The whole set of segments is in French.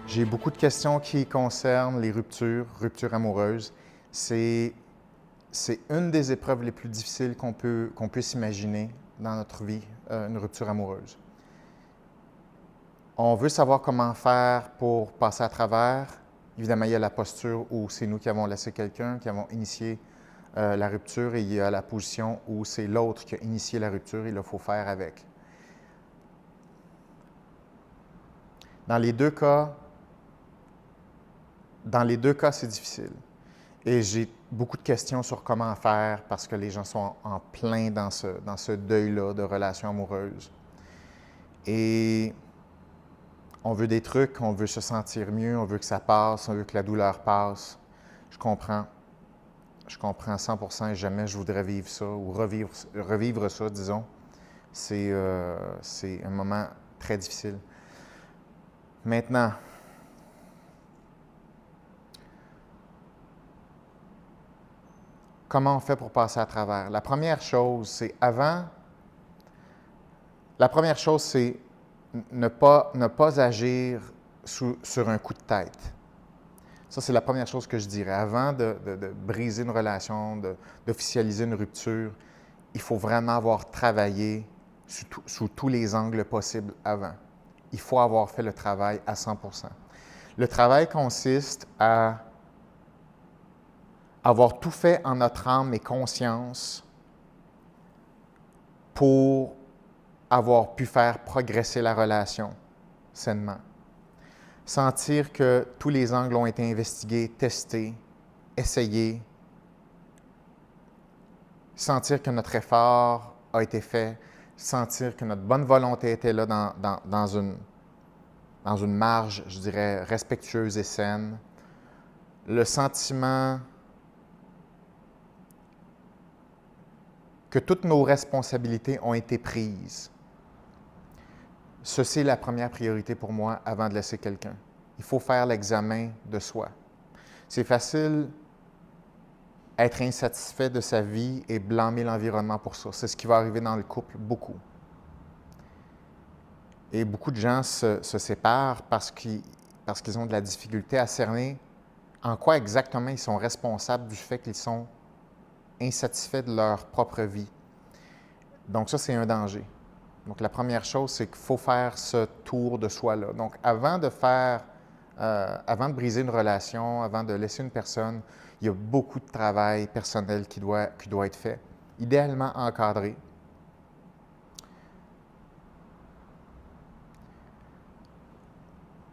J'ai beaucoup de questions qui concernent les ruptures amoureuses. C'est une des épreuves les plus difficiles qu'on puisse imaginer dans notre vie, une rupture amoureuse. On veut savoir comment faire pour passer à travers. Évidemment, il y a la posture où c'est nous qui avons laissé quelqu'un, qui avons initié la rupture, et il y a la position où c'est l'autre qui a initié la rupture et il faut faire avec. Dans les deux cas, c'est difficile. Et j'ai beaucoup de questions sur comment faire parce que les gens sont en plein dans ce deuil-là de relations amoureuses. Et on veut des trucs, on veut se sentir mieux, on veut que ça passe, on veut que la douleur passe. Je comprends 100% et jamais je voudrais vivre ça ou revivre ça, disons. C'est un moment très difficile. Maintenant, comment on fait pour passer à travers? La première chose, c'est ne pas agir sur un coup de tête. Ça, c'est la première chose que je dirais. Avant de briser une relation, d'officialiser une rupture, il faut vraiment avoir travaillé sous tous les angles possibles avant. Il faut avoir fait le travail à 100%. Le travail consiste à avoir tout fait en notre âme et conscience pour avoir pu faire progresser la relation sainement. Sentir que tous les angles ont été investigués, testés, essayés. Sentir que notre effort a été fait. Sentir que notre bonne volonté était là dans une marge, je dirais, respectueuse et saine. Le sentiment que toutes nos responsabilités ont été prises. Ceci est la première priorité pour moi avant de laisser quelqu'un. Il faut faire l'examen de soi. C'est facile être insatisfait de sa vie et blâmer l'environnement pour ça. C'est ce qui va arriver dans le couple beaucoup. Et beaucoup de gens se séparent parce qu'ils ont de la difficulté à cerner en quoi exactement ils sont responsables du fait qu'ils sont insatisfaits de leur propre vie. Donc ça, c'est un danger. Donc, la première chose, c'est qu'il faut faire ce tour de soi-là. Donc, avant de briser une relation, avant de laisser une personne, il y a beaucoup de travail personnel qui doit être fait, idéalement encadré.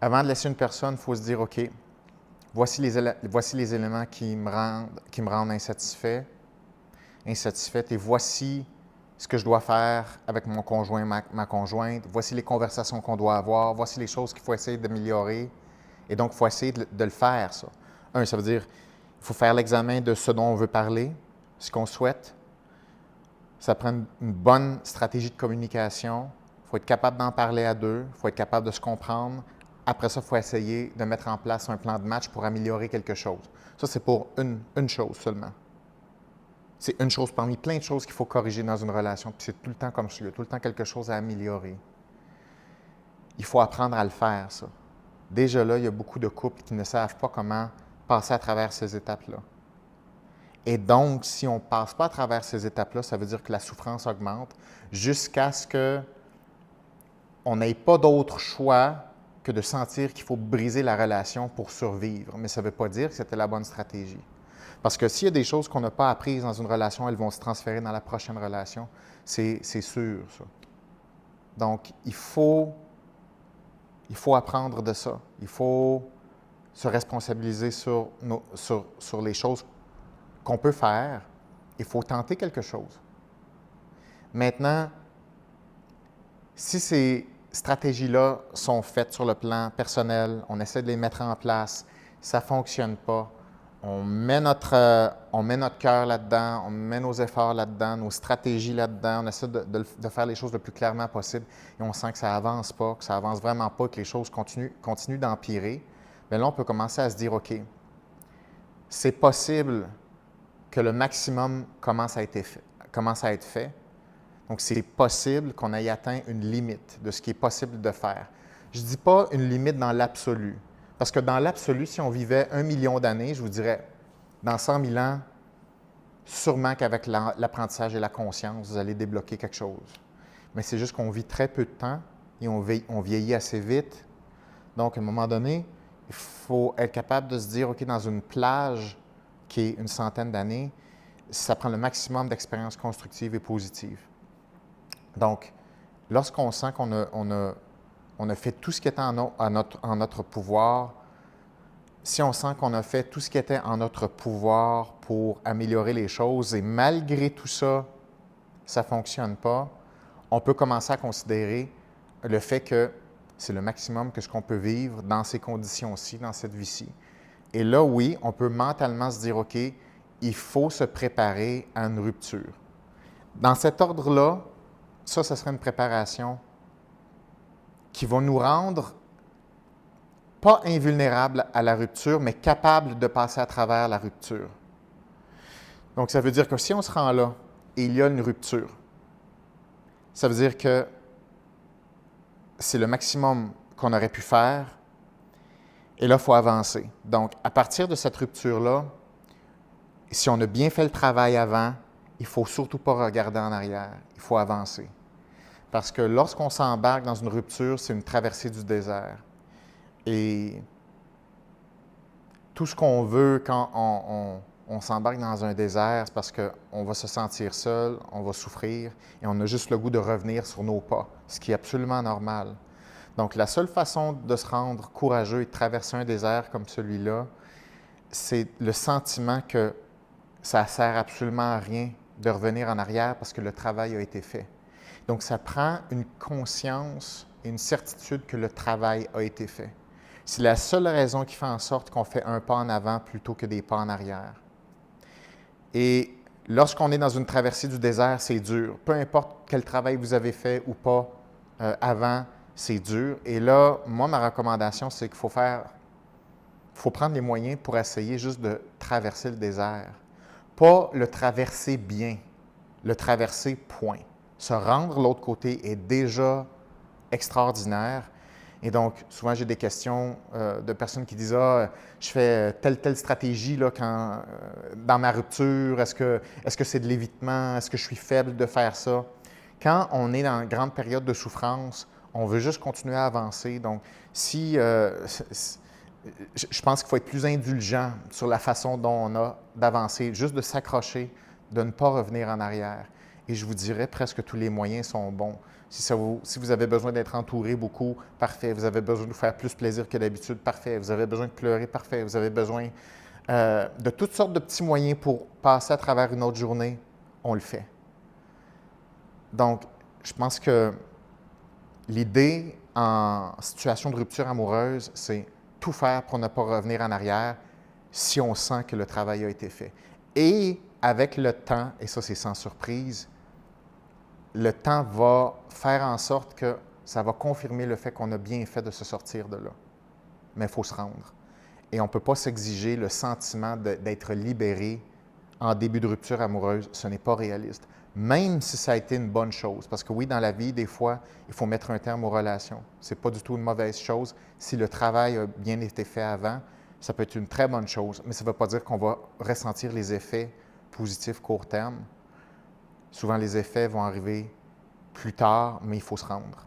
Avant de laisser une personne, il faut se dire, OK, voici les éléments qui me rendent insatisfaite, et voici ce que je dois faire avec mon conjoint, ma conjointe. Voici les conversations qu'on doit avoir. Voici les choses qu'il faut essayer d'améliorer. Et donc, il faut essayer de le faire, ça. Ça veut dire, il faut faire l'examen de ce dont on veut parler, ce qu'on souhaite. Ça prend une bonne stratégie de communication. Il faut être capable d'en parler à deux. Il faut être capable de se comprendre. Après ça, il faut essayer de mettre en place un plan de match pour améliorer quelque chose. Ça, c'est pour une chose seulement. C'est une chose parmi plein de choses qu'il faut corriger dans une relation. Puis c'est tout le temps comme ça. Il y a tout le temps quelque chose à améliorer. Il faut apprendre à le faire, ça. Déjà là, il y a beaucoup de couples qui ne savent pas comment passer à travers ces étapes-là. Et donc, si on ne passe pas à travers ces étapes-là, ça veut dire que la souffrance augmente jusqu'à ce qu'on n'ait pas d'autre choix que de sentir qu'il faut briser la relation pour survivre. Mais ça ne veut pas dire que c'était la bonne stratégie. Parce que s'il y a des choses qu'on n'a pas apprises dans une relation, elles vont se transférer dans la prochaine relation. C'est sûr, ça. Donc, il faut apprendre de ça. Il faut se responsabiliser sur les choses qu'on peut faire. Il faut tenter quelque chose. Maintenant, si ces stratégies-là sont faites sur le plan personnel, on essaie de les mettre en place, ça ne fonctionne pas, on met notre cœur là-dedans, on met nos efforts là-dedans, nos stratégies là-dedans, on essaie de faire les choses le plus clairement possible et on sent que ça n'avance pas, que ça n'avance vraiment pas, que les choses continuent d'empirer. Bien là, on peut commencer à se dire, OK, c'est possible que le maximum commence à être fait. Donc, c'est possible qu'on ait atteint une limite de ce qui est possible de faire. Je ne dis pas une limite dans l'absolu, parce que dans l'absolu, si on vivait 1 million d'années, je vous dirais, dans 100 000 ans, sûrement qu'avec l'apprentissage et la conscience, vous allez débloquer quelque chose. Mais c'est juste qu'on vit très peu de temps et on vieillit assez vite. Donc, à un moment donné, il faut être capable de se dire, OK, dans une plage qui est une centaine d'années, ça prend le maximum d'expériences constructives et positives. Donc, lorsqu'on sent qu'on a fait tout ce qui était en notre pouvoir, si on sent qu'on a fait tout ce qui était en notre pouvoir pour améliorer les choses et malgré tout ça, ça ne fonctionne pas, on peut commencer à considérer le fait que c'est le maximum que ce qu'on peut vivre dans ces conditions-ci, dans cette vie-ci. Et là, oui, on peut mentalement se dire, OK, il faut se préparer à une rupture. Dans cet ordre-là, ça serait une préparation qui va nous rendre pas invulnérables à la rupture, mais capables de passer à travers la rupture. Donc, ça veut dire que si on se rend là et il y a une rupture, ça veut dire que c'est le maximum qu'on aurait pu faire et là, il faut avancer. Donc, à partir de cette rupture-là, si on a bien fait le travail avant, il ne faut surtout pas regarder en arrière, il faut avancer. Parce que lorsqu'on s'embarque dans une rupture, c'est une traversée du désert. Et tout ce qu'on veut quand on s'embarque dans un désert, c'est parce qu'on va se sentir seul, on va souffrir et on a juste le goût de revenir sur nos pas, ce qui est absolument normal. Donc, la seule façon de se rendre courageux et de traverser un désert comme celui-là, c'est le sentiment que ça ne sert absolument à rien de revenir en arrière parce que le travail a été fait. Donc, ça prend une conscience et une certitude que le travail a été fait. C'est la seule raison qui fait en sorte qu'on fait un pas en avant plutôt que des pas en arrière. Et lorsqu'on est dans une traversée du désert, c'est dur. Peu importe quel travail vous avez fait ou pas avant, c'est dur. Et là, moi, ma recommandation, c'est qu'il faut prendre les moyens pour essayer juste de traverser le désert. Pas le traverser bien, le traverser point. Se rendre de l'autre côté est déjà extraordinaire. Et donc, souvent, j'ai des questions de personnes qui disent « Ah, je fais telle stratégie là, dans ma rupture. Est-ce que c'est de l'évitement? Est-ce que je suis faible de faire ça? » Quand on est dans une grande période de souffrance, on veut juste continuer à avancer. Donc, je pense qu'il faut être plus indulgent sur la façon dont on a d'avancer, juste de s'accrocher, de ne pas revenir en arrière. Et je vous dirais, presque tous les moyens sont bons. Si vous avez besoin d'être entouré beaucoup, parfait. Vous avez besoin de vous faire plus plaisir que d'habitude, parfait. Vous avez besoin de pleurer, parfait. Vous avez besoin de toutes sortes de petits moyens pour passer à travers une autre journée, on le fait. Donc, je pense que l'idée en situation de rupture amoureuse, c'est tout faire pour ne pas revenir en arrière si on sent que le travail a été fait. Et avec le temps, et ça c'est sans surprise, le temps va faire en sorte que ça va confirmer le fait qu'on a bien fait de se sortir de là. Mais il faut se rendre. Et on ne peut pas s'exiger le sentiment d'être libéré en début de rupture amoureuse. Ce n'est pas réaliste. Même si ça a été une bonne chose. Parce que oui, dans la vie, des fois, il faut mettre un terme aux relations. Ce n'est pas du tout une mauvaise chose. Si le travail a bien été fait avant, ça peut être une très bonne chose. Mais ça ne veut pas dire qu'on va ressentir les effets positifs court terme. Souvent, les effets vont arriver plus tard, mais il faut se rendre.